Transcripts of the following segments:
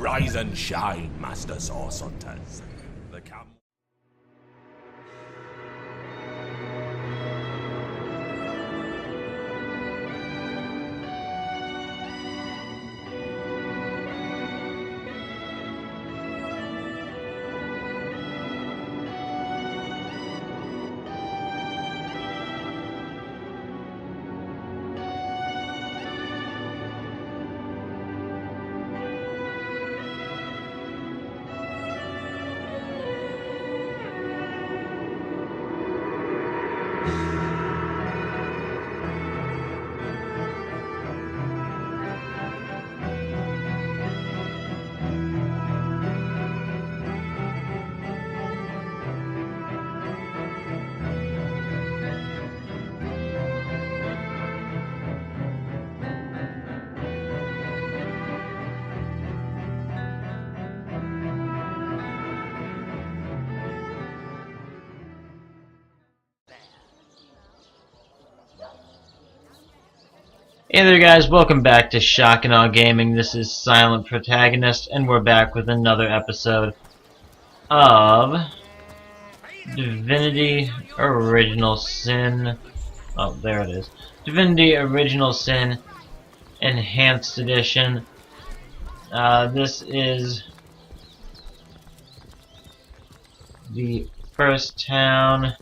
Rise and shine, Master Source Hunters. The camp. Hey there guys, welcome back to Shock&Awe Gaming. This is Silent Protagonist, and we're back with another episode of Divinity Original Sin. Oh, there it is. Divinity Original Sin Enhanced Edition. This is the first town,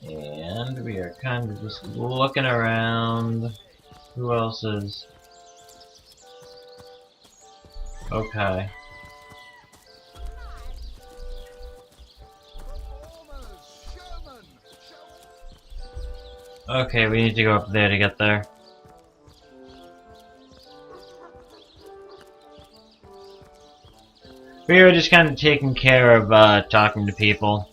and we are kind of just looking around. Who else is? Okay. Okay, we need to go up there to get there. We were just kind of taking care of talking to people.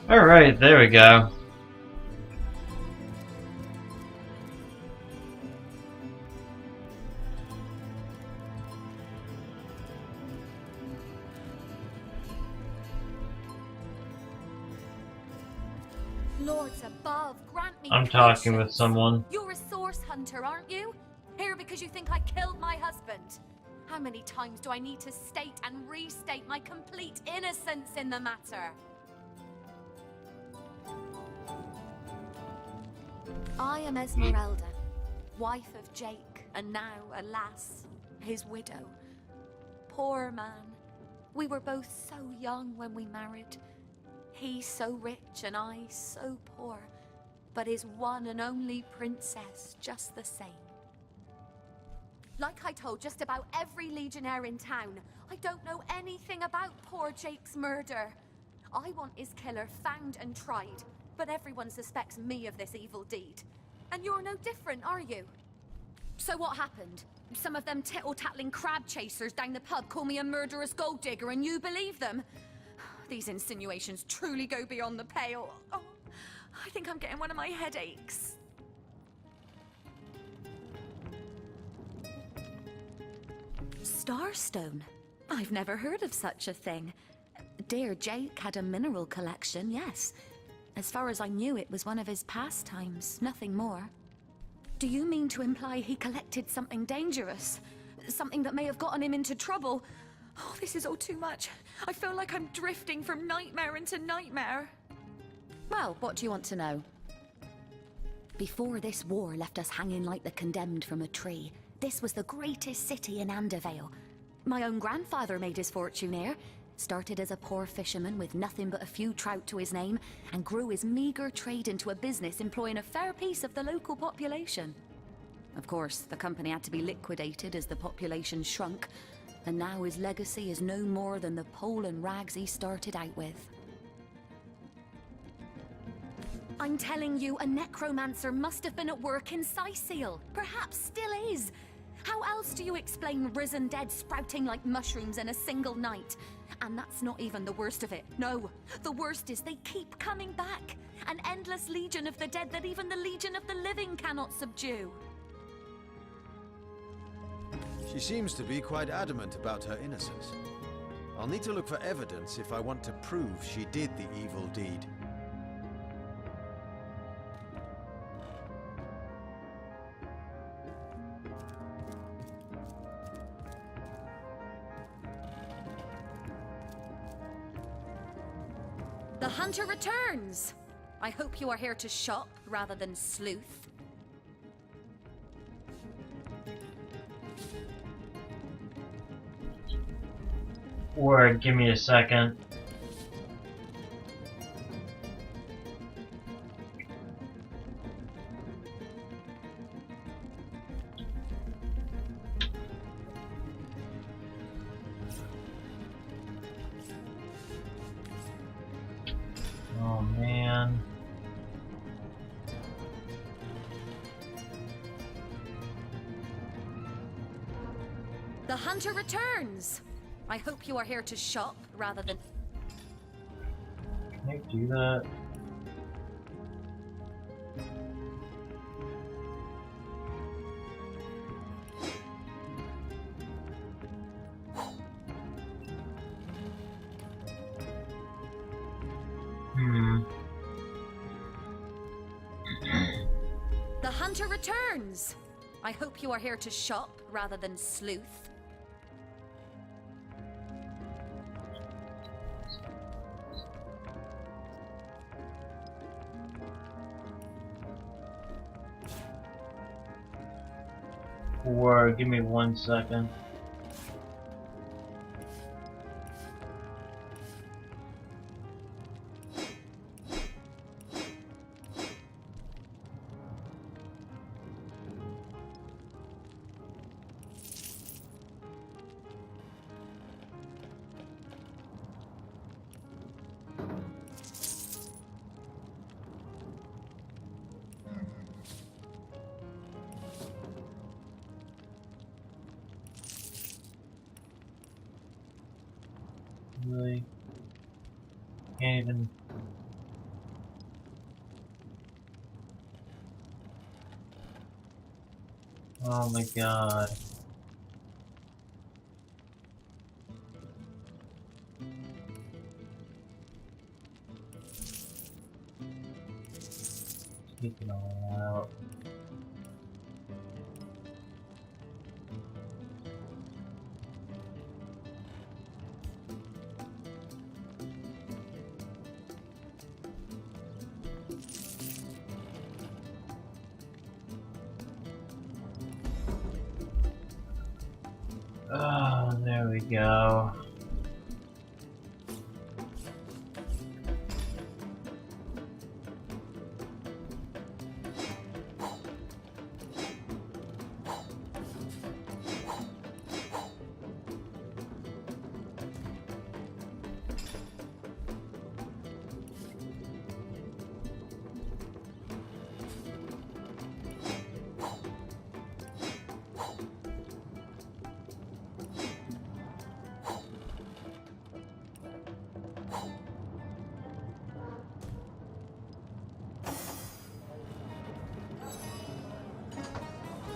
Alright, there we go. Lords above, grant me I'm talking with patience. someone. You're a source hunter, aren't you? Here because you think I killed my husband. How many times do I need to state and restate my complete innocence in the matter? I am Esmeralda, wife of Jake, and now, alas, his widow. Poor man. We were both so young when we married. He so rich and I so poor, but his one and only princess just the same. Like I told just about every legionnaire in town, I don't know anything about poor Jake's murder. I want his killer found and tried, but everyone suspects me of this evil deed. And you're no different, are you? So what happened? Some of them tittle-tattling crab chasers down the pub call me a murderous gold digger and you believe them? These insinuations truly go beyond the pale. Oh, I think I'm getting one of my headaches. Starstone? I've never heard of such a thing. dear Jake had a mineral collection, yes. As far as I knew, it was one of his pastimes, nothing more. Do you mean to imply he collected something dangerous? Something that may have gotten him into trouble? Oh, this is all too much. I feel like I'm drifting from nightmare into nightmare. Well, what do you want to know? Before this war left us hanging like the condemned from a tree, this was the greatest city in Andervale. My own grandfather made his fortune here. Started as a poor fisherman with nothing but a few trout to his name, and grew his meager trade into a business employing a fair piece of the local population. Of course, the company had to be liquidated as the population shrunk, and now his legacy is no more than the pole and rags he started out with. I'm telling you, a necromancer must have been at work in Sicil. Perhaps still is. How else do you explain risen dead sprouting like mushrooms in a single night? And that's not even the worst of it. No, the worst is they keep coming back. An endless legion of the dead that even the legion of the living cannot subdue. She seems to be quite adamant about her innocence. I'll need to look for evidence if I want to prove she did the evil deed. The hunter returns! I hope you are here to shop rather than sleuth. Word, give me a second. Oh man. The hunter returns! I hope you are here to shop rather than... Can I do that? The hunter returns! I hope you are here to shop rather than sleuth. Word, give me 1 second. Really? Can't even... Oh my god. Take it all out. Oh, there we go.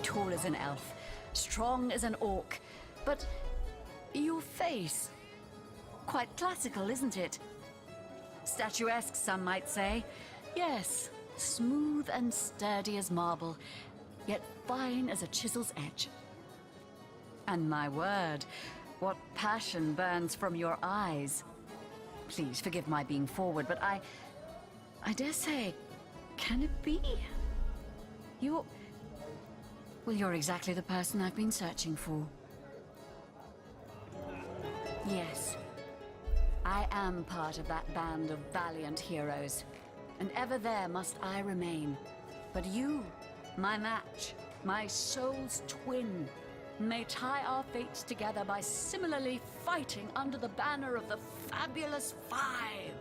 Tall as an elf, strong as an orc, but your face, Quite classical, isn't it? Statuesque, some might say. Yes, smooth and sturdy as marble, yet fine as a chisel's edge. And my word, what passion burns from your eyes. Please forgive my being forward, but I dare say, can it be? Well, you're exactly the person I've been searching for. Yes, I am part of that band of valiant heroes, and ever there must I remain. But you, my match, my soul's twin, may tie our fates together by similarly fighting under the banner of the Fabulous Five.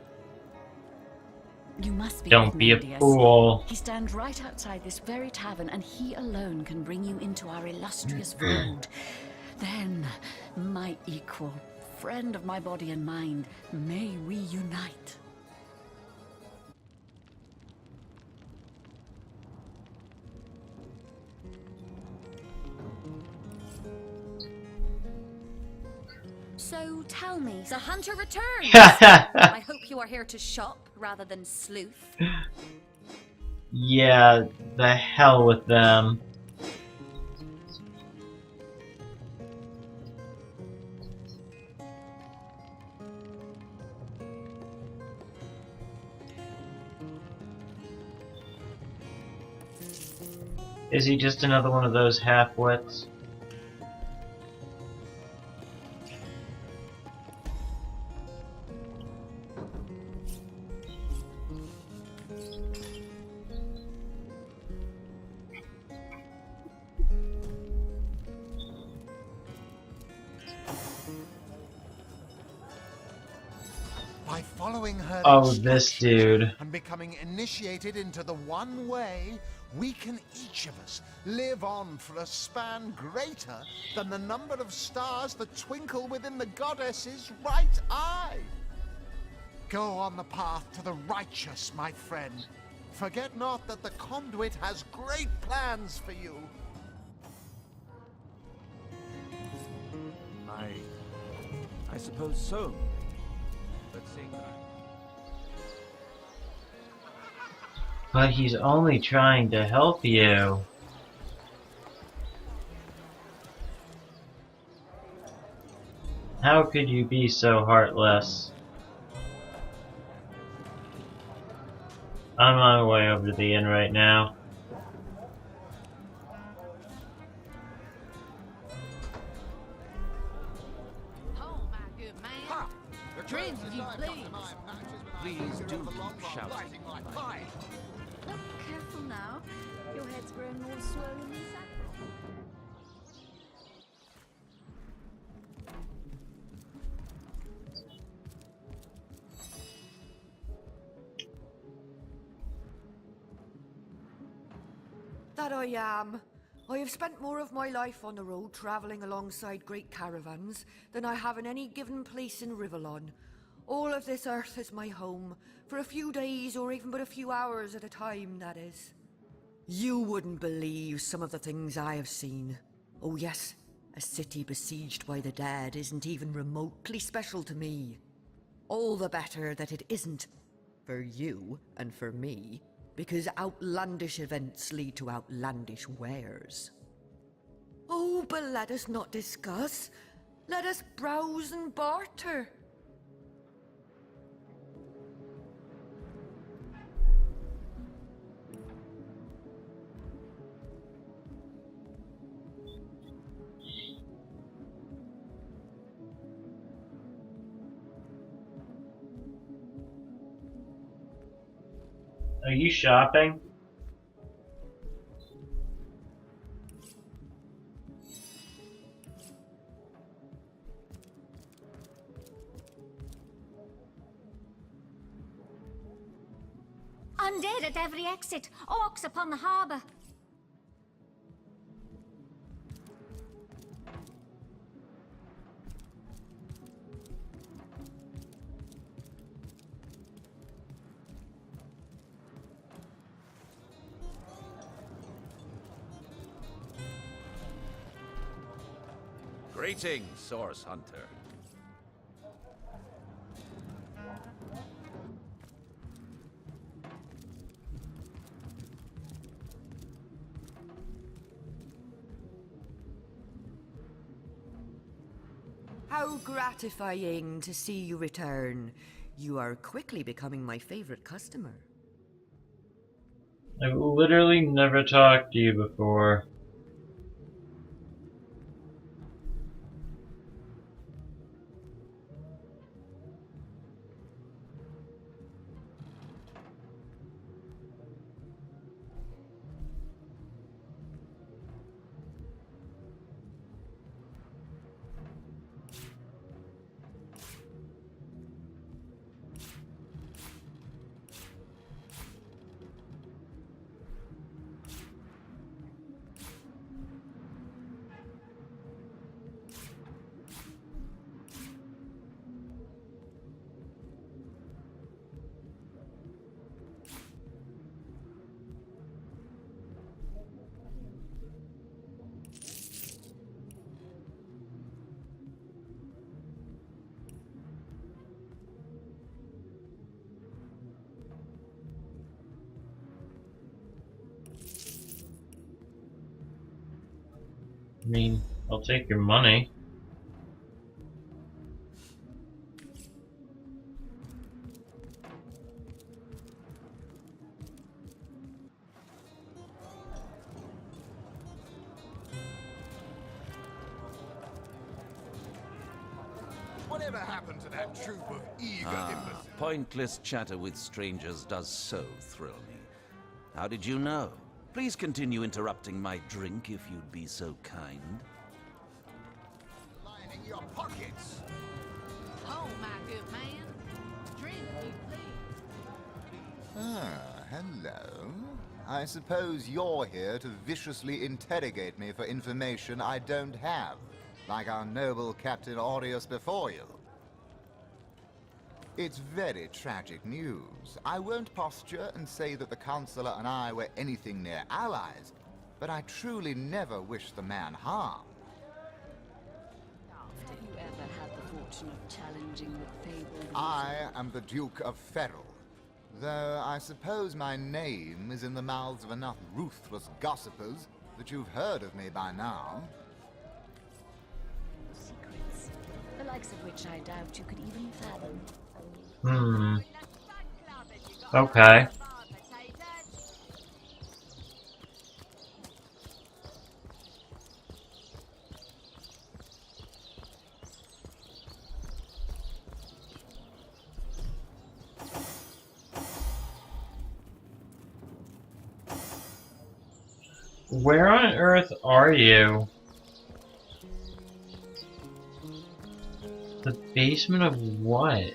You must be Don't be a Ignominious. fool. He stands right outside this very tavern, and he alone can bring you into our illustrious fold. Then, my equal, friend of my body and mind, may we unite. So tell me, the hunter returns. I hope you are here to shop rather than sleuth. Yeah, the hell with them. Is he just another one of those half-wits? By following her Oh, this dude. and becoming initiated into the one way, we can each of us live on for a span greater than the number of stars that twinkle within the goddess's right eye. Go on the path to the righteous, my friend. Forget not that the conduit has great plans for you. I suppose so. But see. But he's only trying to help you. How could you be so heartless? I'm on my way over to the inn right now. Oh, my good man. Drink if you please. Please do keep shouting. Oh, careful now. Your head's growing more swollen than sackcloth. That I am. I have spent more of my life on the road travelling alongside great caravans than I have in any given place in Rivellon. All of this earth is my home, for a few days or even but a few hours at a time, that is. You wouldn't believe some of the things I have seen. Oh yes, a city besieged by the dead isn't even remotely special to me. All the better that it isn't. For you and for me. Because outlandish events lead to outlandish wares. Oh, but let us not discuss. Let us browse and barter. Are you shopping? Undead at every exit. Orcs upon the harbour. Greetings, Source Hunter. How gratifying to see you return. You are quickly becoming my favorite customer. I've literally never talked to you before. I mean, I'll take your money. Whatever happened to that troop of eager imbeciles? Pointless chatter with strangers does so thrill me. How did you know? Please continue interrupting my drink if you'd be so kind. Lining your pockets. Oh, my good man. Drink, you please. Ah, hello. I suppose you're here to viciously interrogate me for information I don't have, like our noble Captain Aureus before you. It's very tragic news. I won't posture and say that the Chancellor and I were anything near allies, but I truly never wish the man harm. Did you ever have the fortune of challenging the fabled I am the Duke of Ferrell, though I suppose my name is in the mouths of enough ruthless gossipers that you've heard of me by now. secrets, the likes of which I doubt you could even fathom? Okay. Where on earth are you? The basement of what?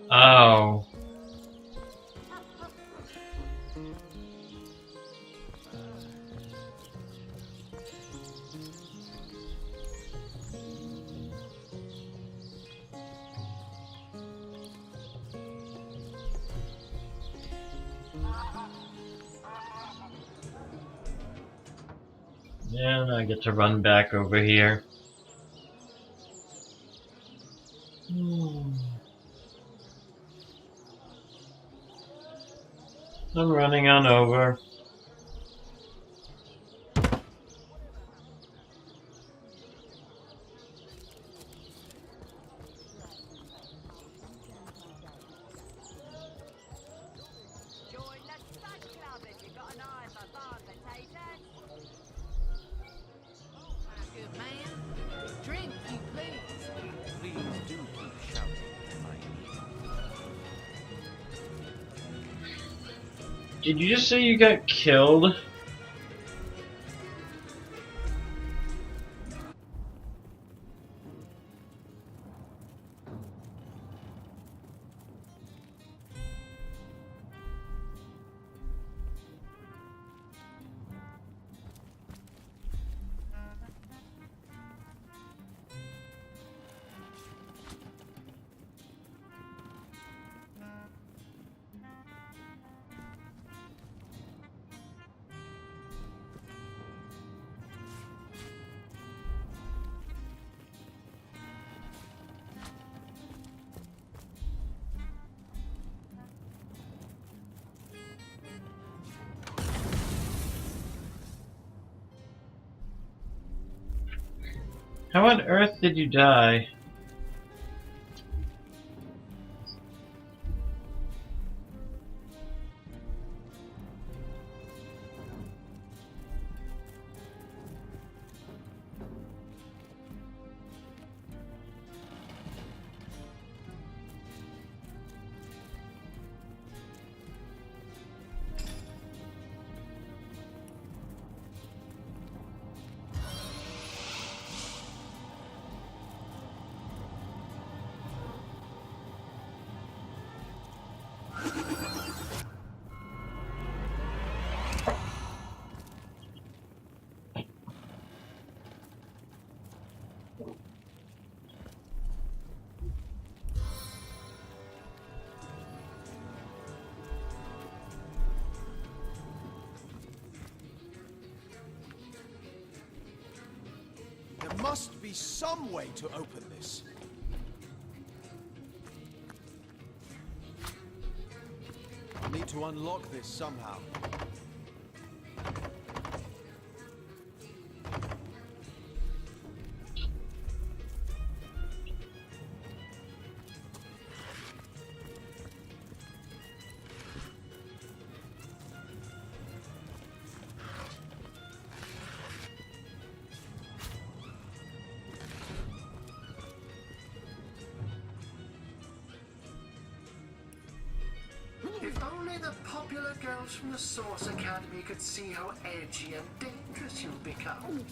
Oh. And I get to run back over here. I'm running on over. Good man. Drink, you please. Please do keep shouting my name. Did you just say you got killed? How on earth did you die? There must be some way to open this. I need to unlock this somehow. If only the popular girls from the Source Academy could see how edgy and dangerous you've become.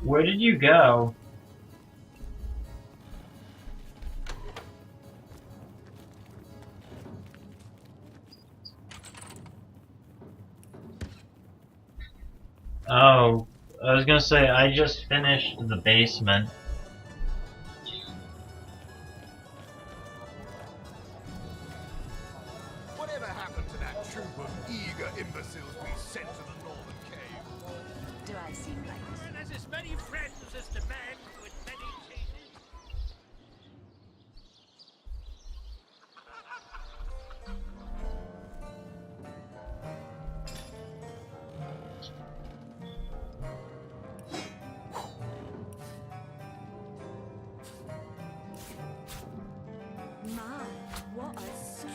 Where did you go? Oh, I was gonna say, I just finished the basement. Whatever happened to that troop of eager imbeciles we sent to the northern cave? Do I seem like And there's as many friends as the man with many faces.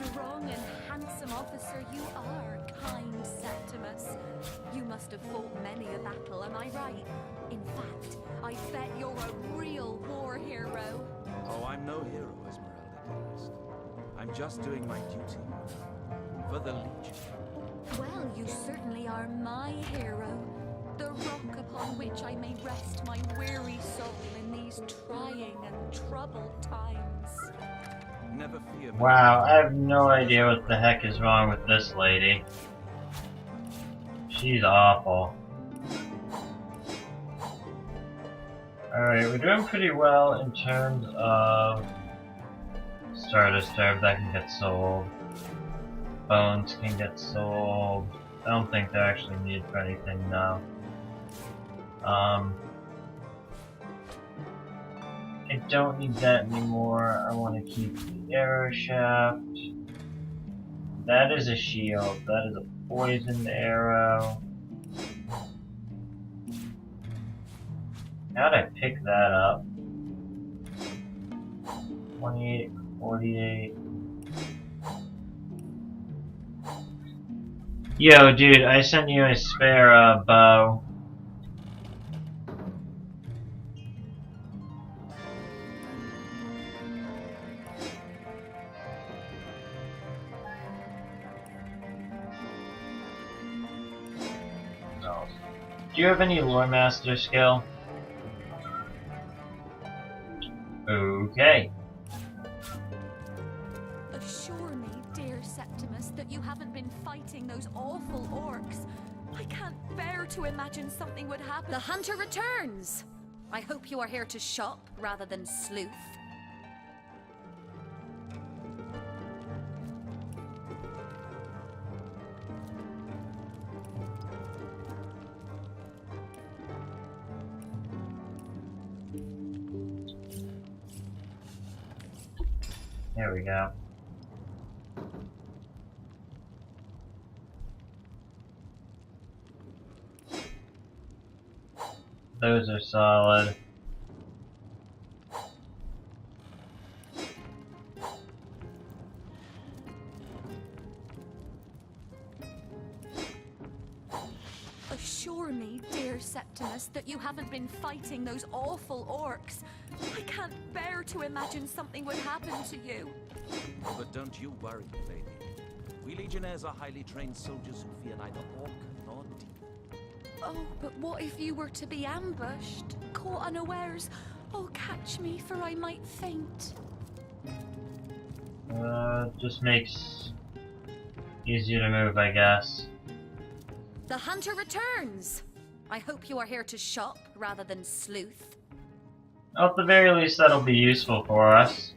strong and handsome officer you are, kind Septimus. You must have fought many a battle, am I right? In fact, I bet you're a real war hero. Oh, I'm no hero, Esmeralda, dearest. I'm just doing my duty for the Legion. Well, you certainly are my hero. The rock upon which I may rest my weary soul in these trying and troubled times. Never fear. Wow, I have no idea what the heck is wrong with this lady. She's awful. Alright, we're doing pretty well in terms of Star Disturb that can get sold. Bones can get sold. I don't think they're actually needed for anything now. I don't need that anymore. I want to keep the arrow shaft. That is a shield. That is a poisoned arrow. How'd I pick that up? 28, 48. Yo, dude, I sent you a spare bow. No. Do you have any lore master skill? Okay. Assure me, dear Septimus, that you haven't been fighting those awful orcs. I can't bear to imagine something would happen. The hunter returns! I hope you are here to shop rather than sleuth. There we go. Those are solid. Assure me, dear Septimus, that you haven't been fighting those awful orcs. I can't bear to imagine something would happen to you. Oh, but don't you worry, lady. We Legionnaires are highly trained soldiers who fear neither orc nor demon. Oh, but what if you were to be ambushed, caught unawares? Oh, catch me, for I might faint. Just makes easier to move, I guess. The hunter returns! I hope you are here to shop rather than sleuth. Well, at the very least, that'll be useful for us.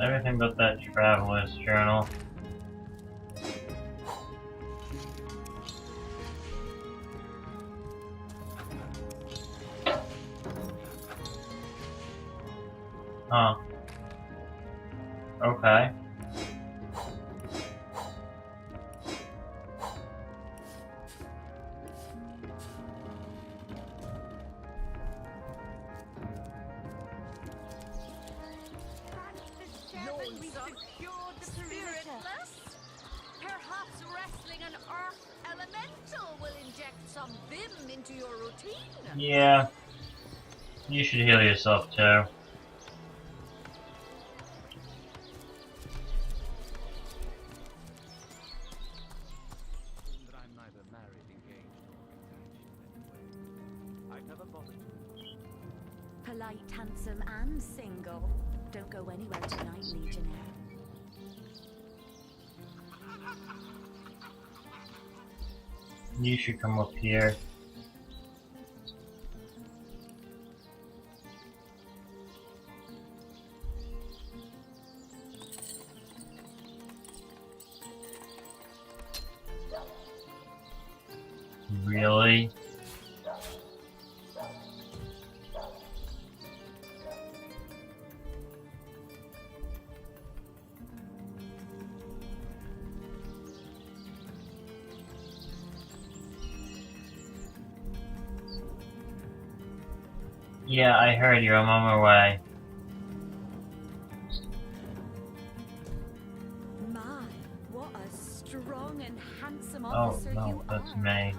Everything but that traveler's journal. Huh. Okay. Perhaps wrestling an earth elemental will inject some vim into your routine. Yeah. You should heal yourself too. But I'm neither married, engaged, nor attached in any way. I've never bothered to. Polite, handsome, and single. Don't go anywhere tonight, Legionnaire. You should come up here. really. Yeah, I heard you. I'm on my way. My, what a strong and handsome Oh, officer no, you that's are. me.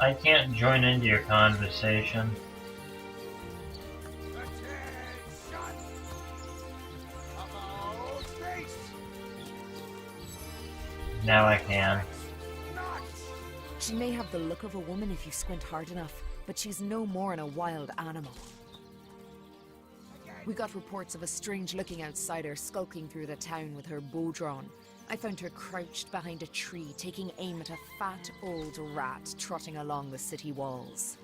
I can't join into your conversation. Now I can. She may have the look of a woman if you squint hard enough, but she's no more than a wild animal. We got reports of a strange-looking outsider skulking through the town with her bow drawn. I found her crouched behind a tree, taking aim at a fat old rat trotting along the city walls.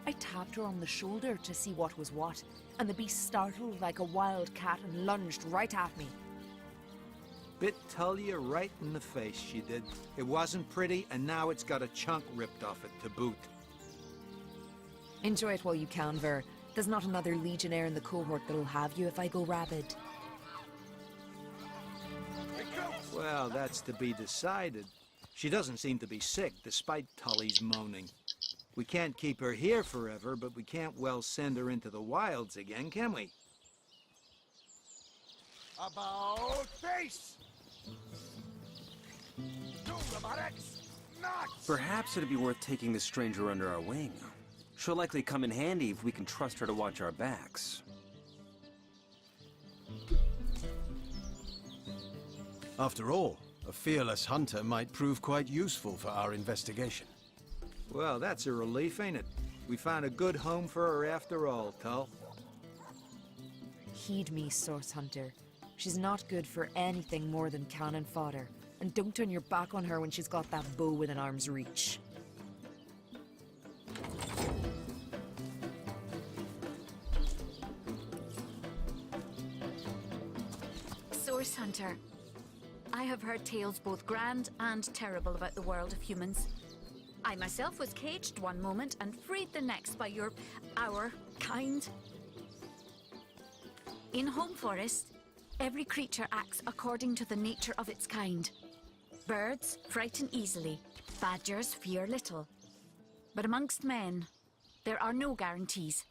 I tapped her on the shoulder to see what was what, and the beast startled like a wild cat and lunged right at me. Bit Tullia right in the face, she did. It wasn't pretty, and now it's got a chunk ripped off it to boot. Enjoy it while you can, Ver. There's not another legionnaire in the cohort that'll have you if I go rabid. Well, that's to be decided. She doesn't seem to be sick, despite Tully's moaning. We can't keep her here forever, but we can't well send her into the wilds again, can we? About face! Perhaps it'd be worth taking this stranger under our wing. She'll likely come in handy if we can trust her to watch our backs. After all, a fearless hunter might prove quite useful for our investigation. Well, that's a relief, ain't it? We found a good home for her after all, Tull. Heed me, Source Hunter. She's not good for anything more than cannon fodder. And don't turn your back on her when she's got that bow within arm's reach. Source Hunter. I have heard tales both grand and terrible about the world of humans. I myself was caged one moment and freed the next by our kind. In Home Forest, every creature acts according to the nature of its kind. Birds frighten easily, badgers fear little. But amongst men, there are no guarantees.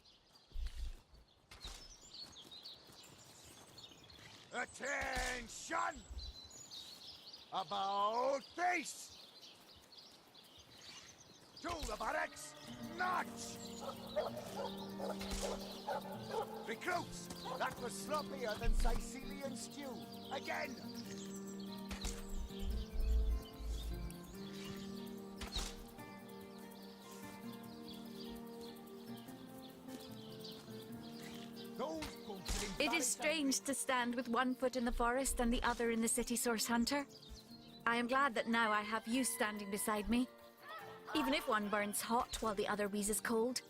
Attention! About face! To the barracks! Notch! Recruits! That was sloppier than Sicilian stew. Again! It is strange to stand with one foot in the forest and the other in the city, Source Hunter. I am glad that now I have you standing beside me, even if one burns hot while the other wheezes cold.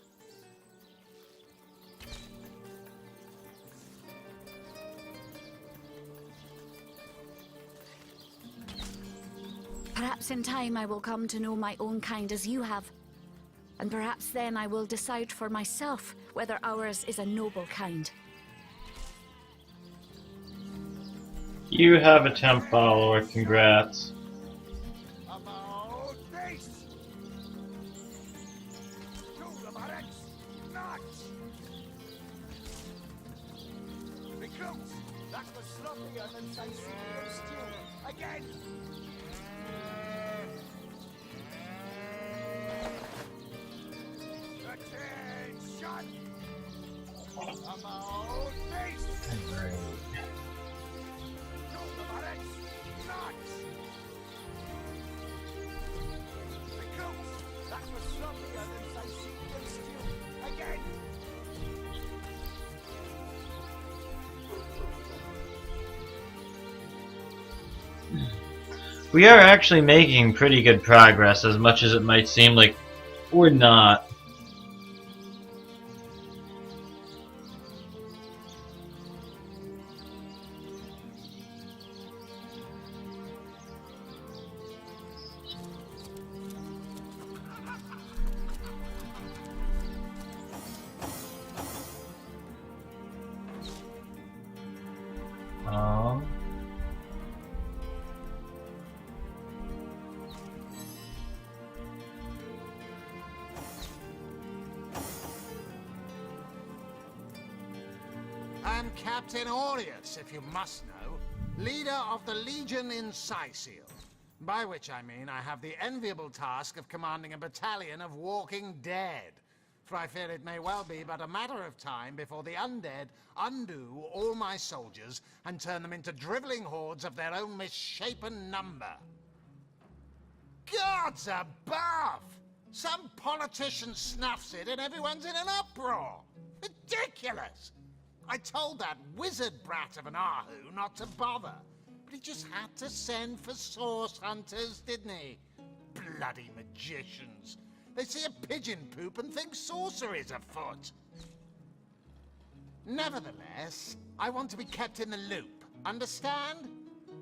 Perhaps in time I will come to know my own kind as you have, and perhaps then I will decide for myself whether ours is a noble kind. You have a temp follower, congrats. About face! To the barracks! Notch! Recruits! That was sloppier than Sicilian stew. Again! Attention! About face! That was sloppier than Sicilian stew. We are actually making pretty good progress, as much as it might seem like we're not. I'm Captain Aureus, if you must know, leader of the Legion in Sicil. By which I mean I have the enviable task of commanding a battalion of walking dead. For I fear it may well be but a matter of time before the undead undo all my soldiers and turn them into driveling hordes of their own misshapen number. Gods above! Some politician snuffs it and everyone's in an uproar. Ridiculous! I told that wizard brat of an Ahu not to bother, but he just had to send for source hunters, didn't he? Bloody magicians. They see a pigeon poop and think sorcery's afoot. Nevertheless, I want to be kept in the loop, understand?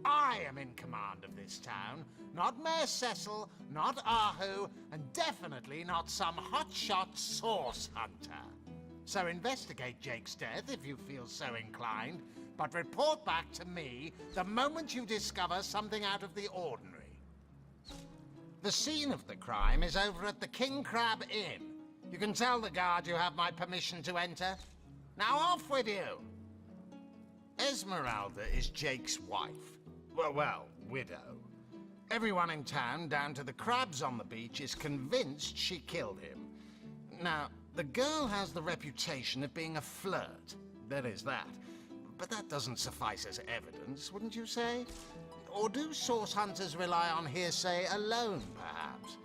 I am in command of this town, not Mayor Cecil, not Ahu, and definitely not some hotshot source hunter. So investigate Jake's death if you feel so inclined, but report back to me the moment you discover something out of the ordinary. The scene of the crime is over at the King Crab Inn. You can tell the guard you have my permission to enter. Now off with you! Esmeralda is Jake's wife. Well, widow. Everyone in town, down to the crabs on the beach, is convinced she killed him. Now, the girl has the reputation of being a flirt. There is that. But that doesn't suffice as evidence, wouldn't you say? Or do source hunters rely on hearsay alone, perhaps?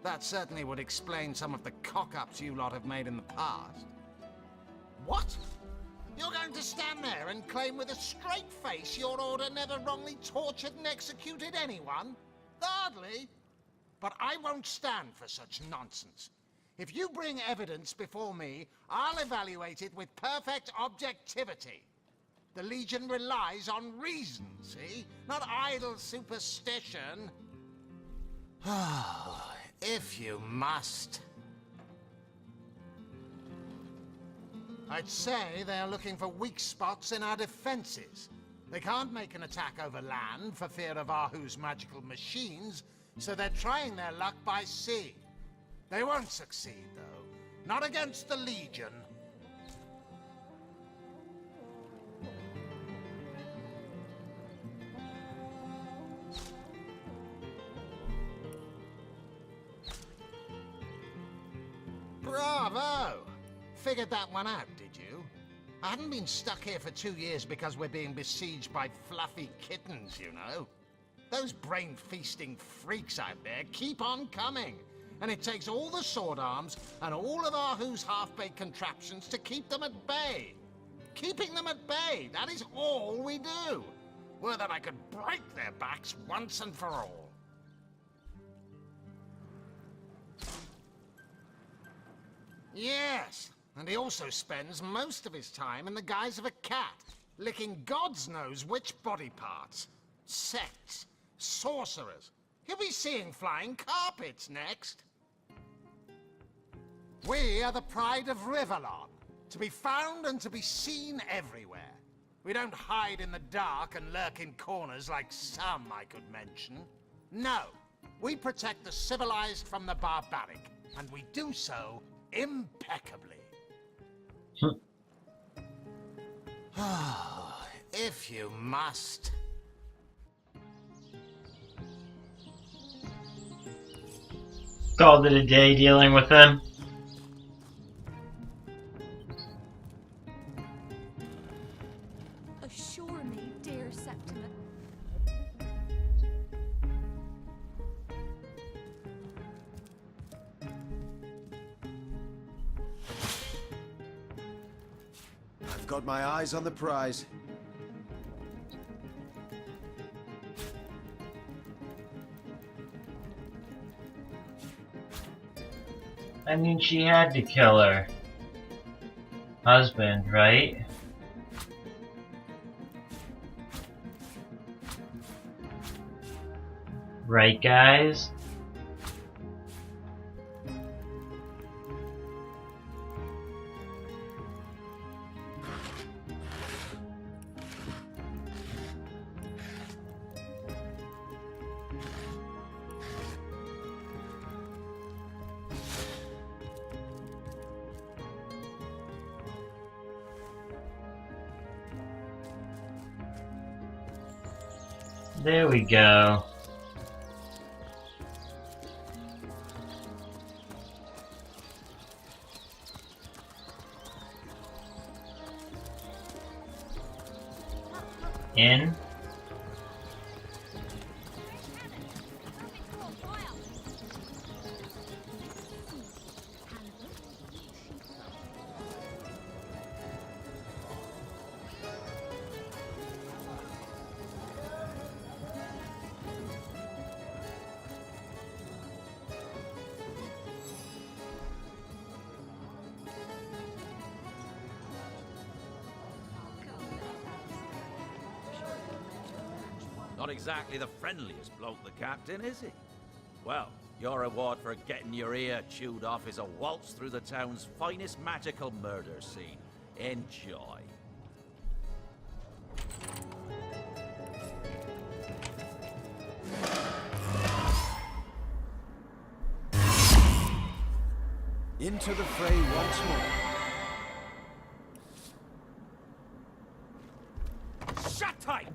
That certainly would explain some of the cock-ups you lot have made in the past. What? You're going to stand there and claim with a straight face your order never wrongly tortured and executed anyone? Hardly. But I won't stand for such nonsense. If you bring evidence before me, I'll evaluate it with perfect objectivity. The Legion relies on reason, see? Not idle superstition. If you must. I'd say they're looking for weak spots in our defenses. They can't make an attack over land for fear of Ahu's magical machines, so they're trying their luck by sea. They won't succeed, though. Not against the Legion. Bravo! Figured that one out, did you? I haven't been stuck here for 2 years because we're being besieged by fluffy kittens, you know. Those brain-feasting freaks out there keep on coming. And it takes all the sword arms and all of Ahu's half-baked contraptions to keep them at bay. Keeping them at bay, that is all we do. Were that I could break their backs once and for all. Yes, and he also spends most of his time in the guise of a cat, licking God's knows which body parts. Sects, sorcerers. He'll be seeing flying carpets next. We are the pride of Rivellon, to be found and to be seen everywhere. We don't hide in the dark and lurk in corners like some I could mention. No, we protect the civilized from the barbaric, and we do so impeccably. If you must. Called it a day dealing with them. Assure me, dear Septimus. I've got my eyes on the prize. I mean, she had to kill her husband, right? Right, guys? There we go. In. Not exactly the friendliest bloke, the captain, is he? Well, your reward for getting your ear chewed off is a waltz through the town's finest magical murder scene. Enjoy. Into the fray once more. Shut tight!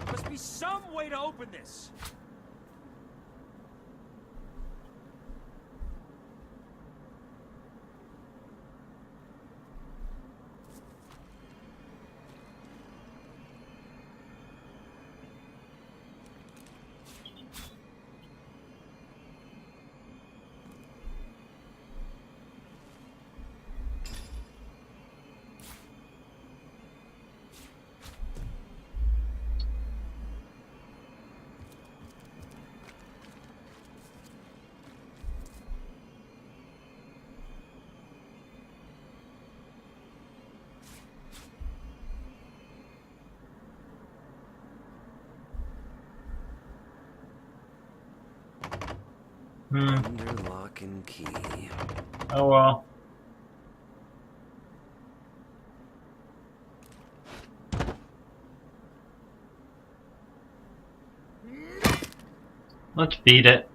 Must be some way to open this. Under lock and key. Oh well. Let's beat it.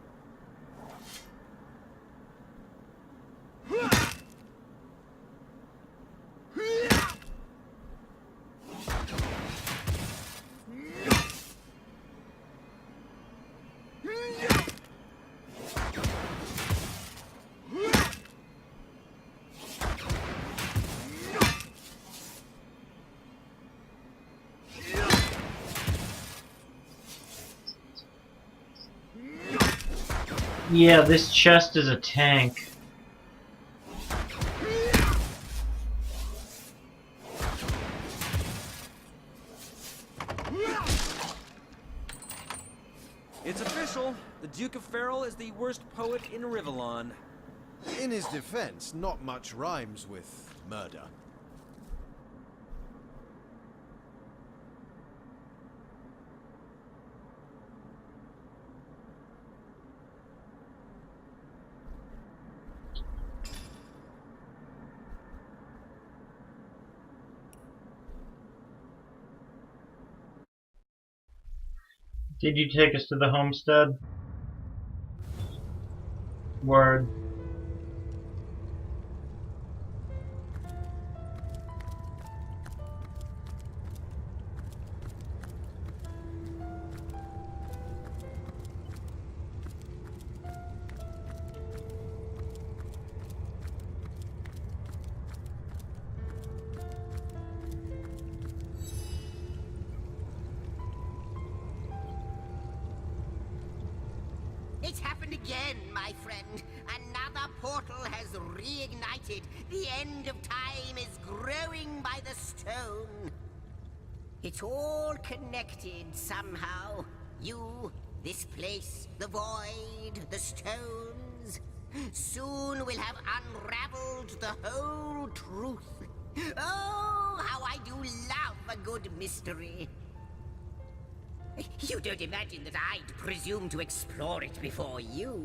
Yeah, this chest is a tank. It's official. The Duke of Farrell is the worst poet in Rivellon. In his defense, not much rhymes with murder. Did you take us to the homestead? Word. It's happened again, my friend. Another portal has reignited. The end of time is growing by the stone. It's all connected somehow. You, this place, the void, the stones. Soon we'll have unraveled the whole truth. Oh, how I do love a good mystery. You don't imagine that I'd presume to explore it before you?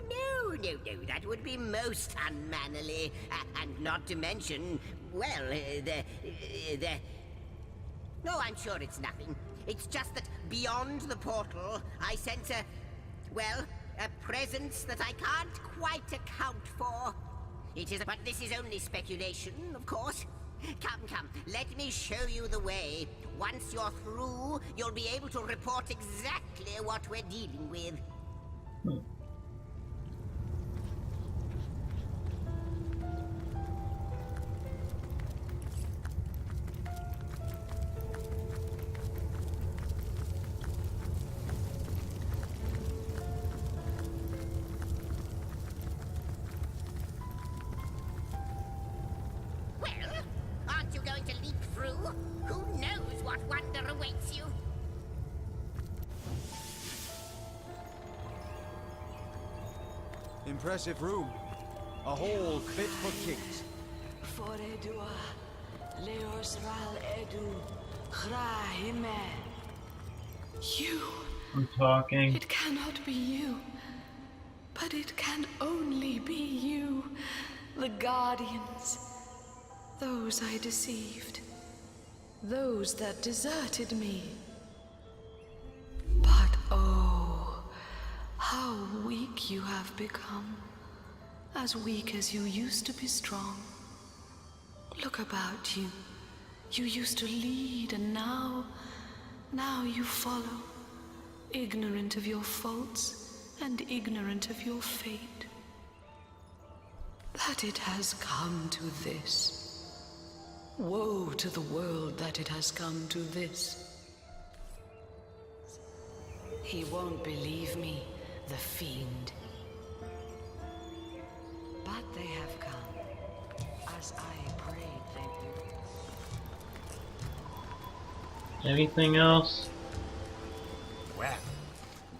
No, no, no, that would be most unmannerly. And not to mention, well, No, I'm sure it's nothing. It's just that beyond the portal, I sense a presence that I can't quite account for. But this is only speculation, of course. Come, let me show you the way. Once you're through, you'll be able to report exactly what we're dealing with. Aren't you going to leap through? Who knows what wonder awaits you? Impressive room. A hole fit for kings. You. I'm talking. It cannot be you. But it can only be you. The Guardians. Those I deceived. Those that deserted me. But oh, how weak you have become. As weak as you used to be strong. Look about you. You used to lead, and now you follow. Ignorant of your faults, and ignorant of your fate. That it has come to this. Woe to the world that it has come to this. He won't believe me, the fiend. But they have come, as I prayed they would. Anything else? Well,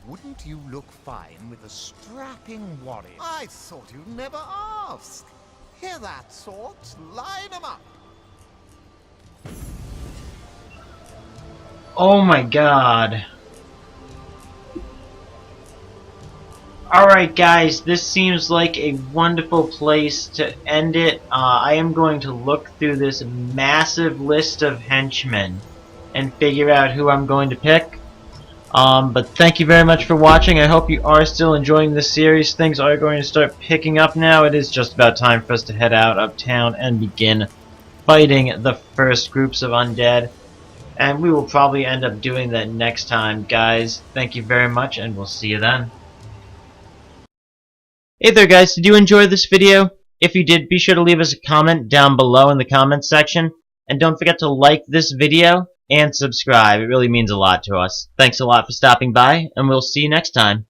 wouldn't you look fine with a strapping warrior? I thought you'd never ask. Hear that, swords? Line 'em up. Oh my god. Alright guys, this seems like a wonderful place to end it. I am going to look through this massive list of henchmen and figure out who I'm going to pick. But thank you very much for watching. I hope you are still enjoying this series. Things are going to start picking up now. It is just about time for us to head out of town and begin fighting the first groups of undead. And we will probably end up doing that next time, guys. Thank you very much, and we'll see you then. Hey there guys, did you enjoy this video? If you did, be sure to leave us a comment down below in the comments section. And don't forget to like this video and subscribe. It really means a lot to us. Thanks a lot for stopping by, and we'll see you next time.